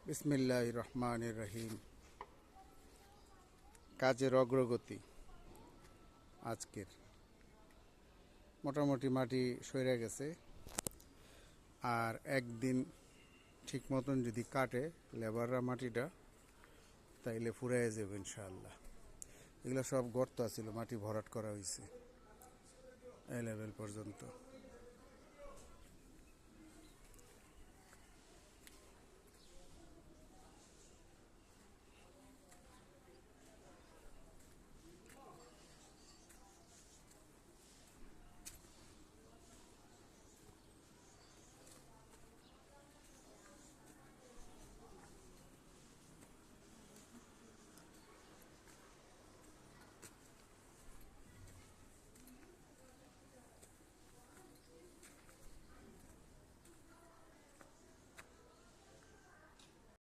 বিসমিল্লাহির রহমানির রহিম। কাজের অগ্রগতি আজকের মোটামুটি মাটি সইরে গেছে, আর একদিন ঠিক মতন যদি কাটে লেবাররা মাটিটা, তাইলে ফুরাইয়া যাবে ইনশাআল্লাহ। এগুলো সব গর্ত আছিল, মাটি ভরাট করা হয়েছে এই লেভেল পর্যন্ত।